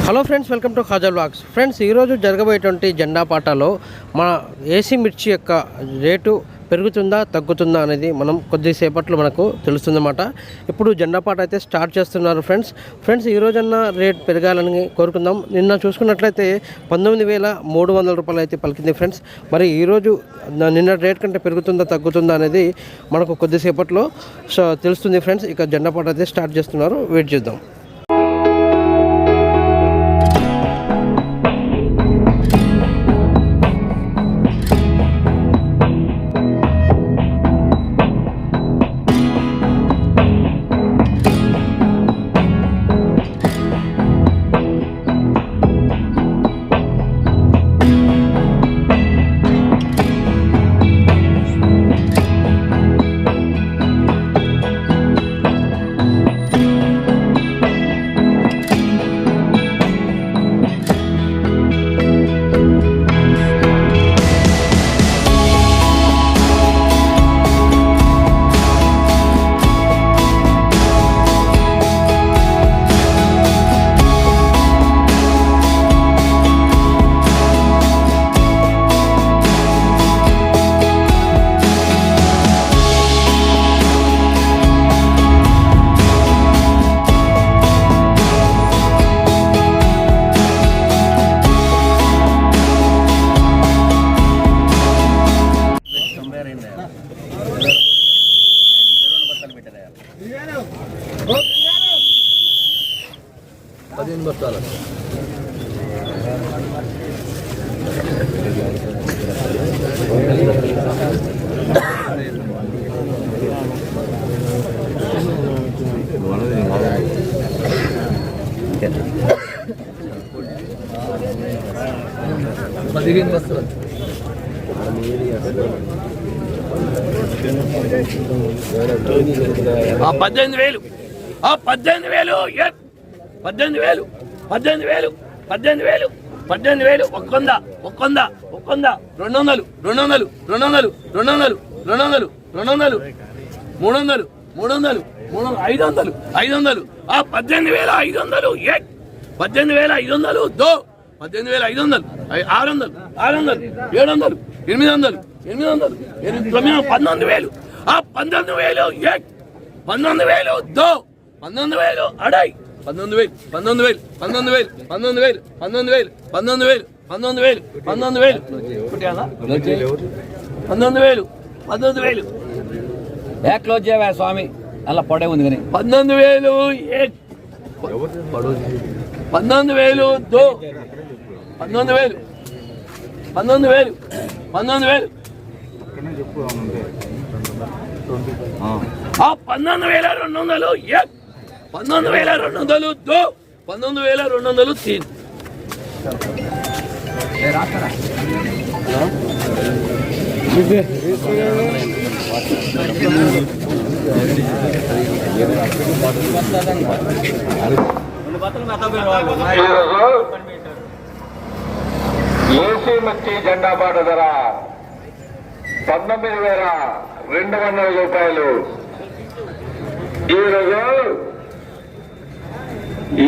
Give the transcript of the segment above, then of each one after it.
Hello friends, welcome to Khaja vlogs. Friends, ఈరోజు జరగబోయేటువంటి జెండా పాటలో మన ఏసీ మిర్చి యొక్క రేటు పెరుగుతుందా తగ్గుతుందా అనేది మనం కొద్దిసేపట్లో మనకు తెలుస్తుందన్నమాట. ఇప్పుడు జెండా పాట అయితే స్టార్ట్ చేస్తున్నారు ఫ్రెండ్స్ ఈ రోజన్నా రేట్ పెరగాలని కోరుకుందాం. నిన్న చూసుకున్నట్లయితే 19,300 రూపాయలు అయితే పలికింది ఫ్రెండ్స్. మరి ఈరోజు నిన్న రేట్ కంటే పెరుగుతుందా తగ్గుతుందా అనేది మనకు కొద్దిసేపట్లో తెలుస్తుంది ఫ్రెండ్స్. ఇక జెండా పాట అయితే స్టార్ట్ చేస్తున్నారు, వెయిట్ చేద్దాం. క్లోజ్ చేయవా స్వామి, అలా పొడే ఉంది కానీ 19,000 ఏసీ మిర్చి జెండా పాట ధర 19,200 రూపాయలు. ఈరోజు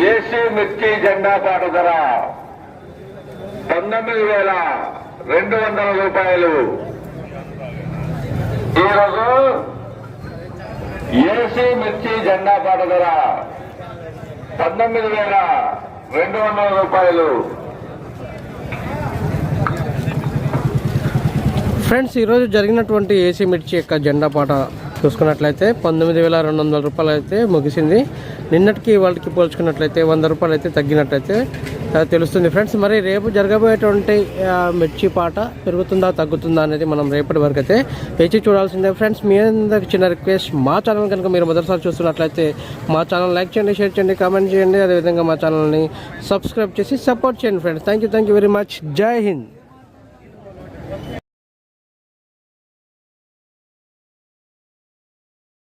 ఏసీ మిర్చి జెండా పాట ధర 19,200 రూపాయలు. ఈరోజు ఏసీ మిర్చి జెండా పాట ధర 19,200 రూపాయలు. ఫ్రెండ్స్, ఈరోజు జరిగినటువంటి ఏసీ మిర్చి యొక్క జెండా పాట చూసుకున్నట్లయితే 19,200 రూపాయలు అయితే ముగిసింది. నిన్నటికి వాళ్ళకి పోల్చుకున్నట్లయితే 100 రూపాయలు అయితే తగ్గినట్లయితే తెలుస్తుంది ఫ్రెండ్స్. మరి రేపు జరగబోయేటువంటి మిర్చి పాట పెరుగుతుందా తగ్గుతుందా అనేది మనం రేపటి వరకు అయితే వేచి చూడాల్సిందే ఫ్రెండ్స్. మీ అందరికి చిన్న రిక్వెస్ట్, మా ఛానల్ కనుక మీరు మొదటిసారి చూస్తున్నట్లయితే మా ఛానల్ లైక్ చేయండి, షేర్ చేయండి, కామెంట్ చేయండి. అదేవిధంగా మా ఛానల్ని సబ్స్క్రైబ్ చేసి సపోర్ట్ చేయండి friends. Thank you very much. జై హింద్.